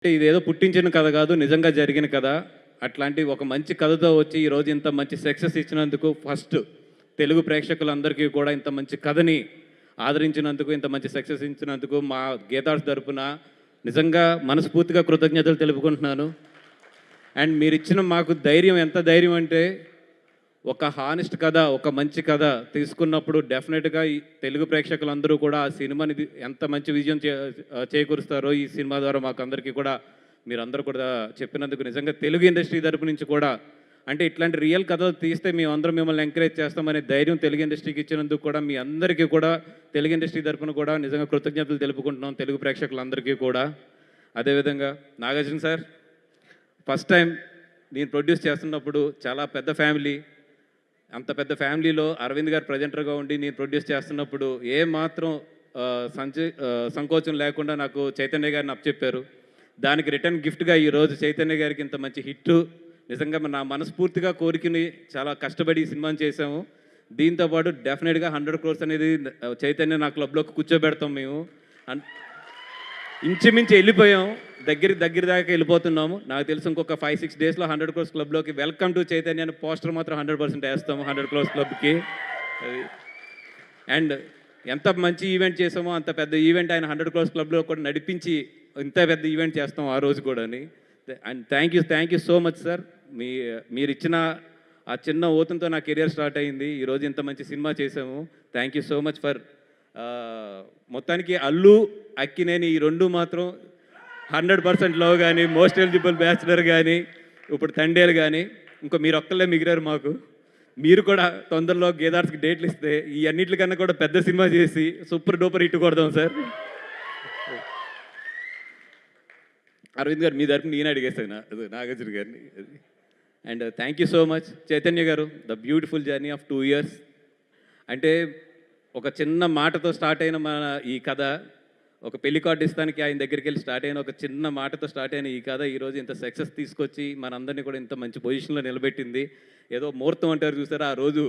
అంటే ఇదేదో పుట్టించిన కథ కాదు, నిజంగా జరిగిన కథ. అట్లాంటి ఒక మంచి కథతో వచ్చి ఈరోజు ఇంత మంచి సక్సెస్ ఇచ్చినందుకు ఫస్ట్ తెలుగు ప్రేక్షకులందరికీ కూడా ఇంత మంచి కథని ఆదరించినందుకు, ఇంత మంచి సక్సెస్ ఇచ్చినందుకు మా గీతార్స్ తరపున నిజంగా మనస్ఫూర్తిగా కృతజ్ఞతలు తెలుపుకుంటున్నాను. అండ్ మీరు ఇచ్చిన మాకు ధైర్యం, ఎంత ధైర్యం అంటే ఒక హానెస్ట్ కథ, ఒక మంచి కథ తీసుకున్నప్పుడు డెఫినెట్గా ఈ తెలుగు ప్రేక్షకులందరూ కూడా ఆ సినిమాని ఎంత మంచి విజయం చేకూరుస్తారో ఈ సినిమా ద్వారా మాకు అందరికీ కూడా మీరందరూ కూడా చెప్పినందుకు నిజంగా తెలుగు ఇండస్ట్రీ తరపు నుంచి కూడా, అంటే ఇట్లాంటి రియల్ కథలు తీస్తే మేమందరం మిమ్మల్ని ఎంకరేజ్ చేస్తామనే ధైర్యం తెలుగు ఇండస్ట్రీకి ఇచ్చినందుకు కూడా మీ అందరికీ కూడా తెలుగు ఇండస్ట్రీ తరపున కూడా నిజంగా కృతజ్ఞతలు తెలుపుకుంటున్నాం తెలుగు ప్రేక్షకులందరికీ కూడా. అదేవిధంగా నాగార్జున సార్, ఫస్ట్ టైం నేను ప్రొడ్యూస్ చేస్తున్నప్పుడు చాలా పెద్ద ఫ్యామిలీ, అంత పెద్ద ఫ్యామిలీలో అరవింద్ గారు ప్రజెంటర్గా ఉండి నేను ప్రొడ్యూస్ చేస్తున్నప్పుడు ఏమాత్రం సంకోచం లేకుండా నాకు చైతన్య గారిని అప్పచెప్పారు. దానికి రిటర్న్ గిఫ్ట్గా ఈరోజు చైతన్య గారికి ఇంత మంచి హిట్, నిజంగా నా మనస్ఫూర్తిగా కోరికని చాలా కష్టపడి ఈ సినిమాని చేసాము. దీంతోపాటు డెఫినెట్గా 100 crores అనేది చైతన్య నా క్లబ్లోకి కూర్చోబెడతాం మేము. ఇంచుమించి వెళ్ళిపోయాం, దగ్గర దాకా వెళ్ళిపోతున్నాము. నాకు తెలిసి ఇంకొక 5-6 daysలో 100 crores క్లబ్లోకి వెల్కమ్ టు చైతన్య అని పోస్టర్ మాత్రం 100% వేస్తాము 100 crores క్లబ్కి. అది అండ్ ఎంత మంచి ఈవెంట్ చేసామో అంత పెద్ద ఈవెంట్ ఆయన 100 crores క్లబ్లో కూడా నడిపించి ఇంత పెద్ద ఈవెంట్ చేస్తాం ఆ రోజు కూడా. And thank you so much sir. మీరు ఇచ్చిన ఆ చిన్న ఓతంతో నా కెరియర్ స్టార్ట్ అయింది. ఈరోజు ఇంత మంచి సినిమా చేసాము. Thank you so much for. మొత్తానికి అల్లు అక్కినేని ఈ రెండు మాత్రం 100% లవ్ కానీ, మోస్ట్ ఎలిజిబుల్ బ్యాచులర్ కానీ, ఇప్పుడు తండేలు కానీ, ఇంకో మీరు ఒక్కళ్ళే మిగిలారు మాకు. మీరు కూడా తొందరలో గేదార్స్కి డేట్లు ఇస్తే ఈ అన్నింటికన్నా కూడా పెద్ద సినిమా చేసి సూపర్ డూపర్ హిట్ కొడదాం సార్. అరవింద్ గారు, మీ తరపున నేను అడిగేస్తాను నాగార్జున గారిని. And thank you so much Chaitanya garu. The beautiful journey of 2 years. అంటే ఒక చిన్న మాటతో స్టార్ట్ అయిన మన ఈ కథ, ఒక పెళ్లి కార్డు ఇస్తానికి ఆయన దగ్గరికి వెళ్ళి స్టార్ట్ అయిన ఒక చిన్న మాటతో స్టార్ట్ అయిన ఈ కథ ఈరోజు ఇంత సక్సెస్ తీసుకొచ్చి మనందరినీ కూడా ఇంత మంచి పొజిషన్లో నిలబెట్టింది. ఏదో ముహూర్తం అంటారు చూసారా, ఆ రోజు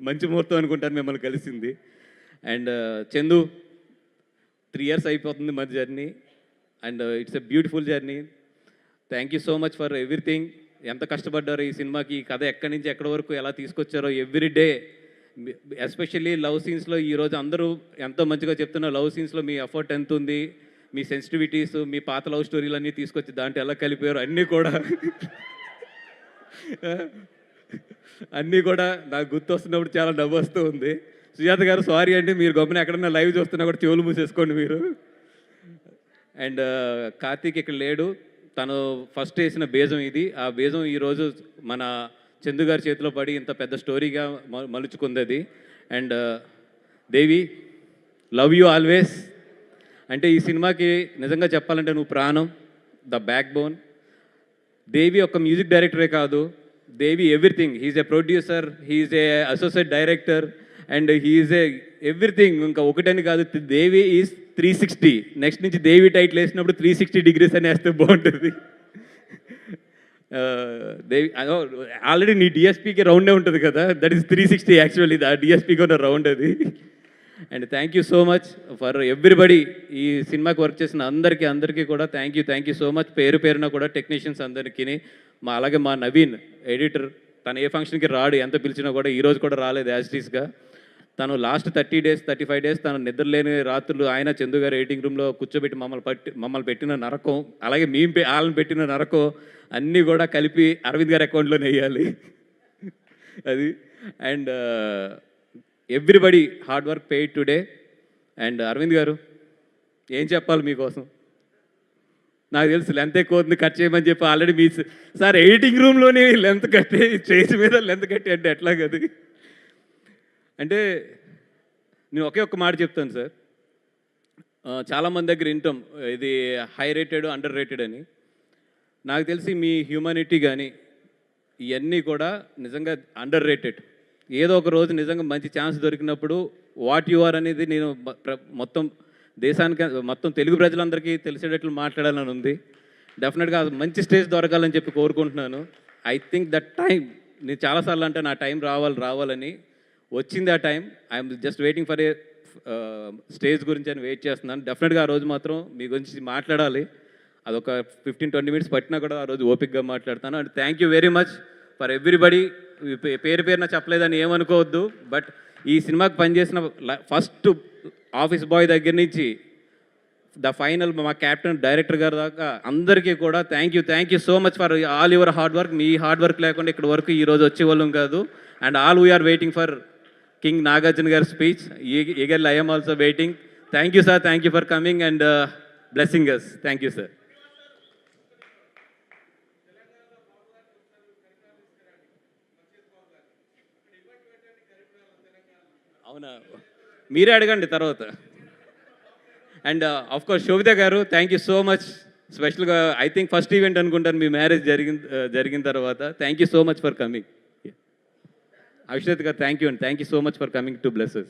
మంచి ముహూర్తం అనుకుంటారు మిమ్మల్ని కలిసింది. అండ్ చందు, 3 years అయిపోతుంది మన journey. And it's a beautiful journey. Thank you so much for everything. ఎంత కష్టపడ్డారో ఈ సినిమాకి, ఈ కథ ఎక్కడి నుంచి ఎక్కడి వరకు ఎలా తీసుకొచ్చారో ఎవ్రీ డే. ఎస్పెషల్లీ లవ్ సీన్స్లో ఈరోజు అందరూ ఎంతో మంచిగా చెప్తున్నారు. లవ్ సీన్స్లో మీ ఎఫర్ట్ ఎంత ఉంది, మీ సెన్సిటివిటీస్, మీ పాత లవ్ స్టోరీలు అన్నీ తీసుకొచ్చి దాంట్లో ఎలా కలిపారు అన్నీ కూడా నాకు గుర్తొస్తున్నప్పుడు చాలా నవ్వు వస్తూ ఉంది. సుజాత గారు సారీ అండి, మీరు గమ్మున ఎక్కడన్నా లైవ్ చూస్తున్నా కూడా చెవులు మూసేసుకోండి మీరు. అండ్ కార్తీక్ ఇక్కడ లేడు, తను ఫస్ట్ వేసిన బేజం ఇది. ఆ బేజం ఈరోజు మన చందు గారి చేతిలో పడి ఇంత పెద్ద స్టోరీగా మలుచుకుంది అది. And Devi, love you always. అంటే ఈ సినిమాకి నిజంగా చెప్పాలంటే నువ్వు ప్రాణం, ద బ్యాక్ బోన్. దేవి ఒక మ్యూజిక్ డైరెక్టరే కాదు, Devi everything. He's a producer, he's a associate director, and he's a everything. ఇంకా ఒకటని కాదు, దేవి ఈజ్ 360. నెక్స్ట్ నుంచి దేవి టైటిల్ వేసినప్పుడు 360 degrees అని వేస్తే బాగుంటుంది. దేవి ఆల్రెడీ నీ డిఎస్పీకి రౌండే ఉంటుంది కదా, దట్ ఈస్ 360 యాక్చువల్లీ, ఆ డిఎస్పీకి ఉన్న రౌండ్ అది. And thank you so much for everybody. ఈ సినిమాకి వర్క్ చేసిన అందరికీ కూడా థ్యాంక్ యూ సో మచ్. పేరున కూడా టెక్నీషియన్స్ అందరికీ, అలాగే మా నవీన్ ఎడిటర్, తను ఏ ఫంక్షన్కి రాడు, ఎంత పిలిచినా కూడా ఈరోజు కూడా రాలేదు యాజ్టీస్గా. తను లాస్ట్ 30 days 35 days తను నిద్రలేని రాత్రులు ఆయన చందు గారు ఎడిటింగ్ రూమ్లో కూర్చోబెట్టి మమ్మల్ని పెట్టిన నరకం, అలాగే వాళ్ళని పెట్టిన నరకం అన్నీ కూడా కలిపి అరవింద్ గారి అకౌంట్లోనే వేయాలి అది. And everybody hard work paid today. And Arvind garu, ఏం చెప్పాలి మీకోసం? నాకు తెలుసు లెంత్ ఎక్కువ అవుతుంది, కట్ చేయమని చెప్పి ఆల్రెడీ మీ సార్ ఎడిటింగ్ రూమ్లోనే లెంత్ కట్టి, స్టేజ్ మీద లెంత్ కట్టి అంటే ఎట్లా కదా. అంటే నేను ఒక్క మాట చెప్తాను సార్. చాలామంది దగ్గర వింటాం ఇది హై రేటెడ్, అండర్ రేటెడ్ అని. నాకు తెలిసి మీ హ్యూమానిటీ కానీ ఇవన్నీ కూడా నిజంగా అండర్ రేటెడ్. ఏదో ఒక రోజు నిజంగా మంచి ఛాన్స్ దొరికినప్పుడు వాట్ యు ఆర్ అనేది నేను మొత్తం దేశానికి, మొత్తం తెలుగు ప్రజలందరికీ తెలిసేటట్లు మాట్లాడాలని ఉంది. డెఫినెట్గా మంచి స్టేజ్ దొరకాలని చెప్పి కోరుకుంటున్నాను. ఐ థింక్ దట్ టైం, నేను చాలాసార్లు అంటే నా టైం రావాలని వచ్చింది. ఆ time I'm just waiting for a stage గురించి అని వెయిట్ చేస్తున్నాను. డెఫినెట్గా ఆ రోజు మాత్రం మీ గురించి మాట్లాడాలి. అదొక 15-20 మినిట్స్ పట్టినా కూడా ఆ రోజు ఓపిక్గా మాట్లాడతాను. And thank you very much for everybody. పేరు పేరున చెప్పలేదని ఏమనుకోవద్దు, బట్ ఈ సినిమాకి పనిచేసిన ఫస్ట్ ఆఫీస్ బాయ్ దగ్గర నుంచి ద ఫైనల్ మా కెప్టెన్ డైరెక్టర్ గారు దాకా అందరికీ కూడా thank you so much for all your hard work. మీ హార్డ్ వర్క్ లేకుండా ఇక్కడ వరకు ఈరోజు వచ్చేవాళ్ళం కాదు. And all we're waiting for king Nagarjuna గారి speech. Eagerly I am also waiting. Thank you sir, thank you for coming and blessing us. Thank you sir. అవునా, మీరే అడగండి తర్వాత. And of course Sobhita garu, thank you so much. స్పెషల్గా I think first event అనుకుంటాను మీ marriage జరిగిన తర్వాత. Thank you so much for coming. Avishwat garu, thank you and thank you so much for coming to bless us.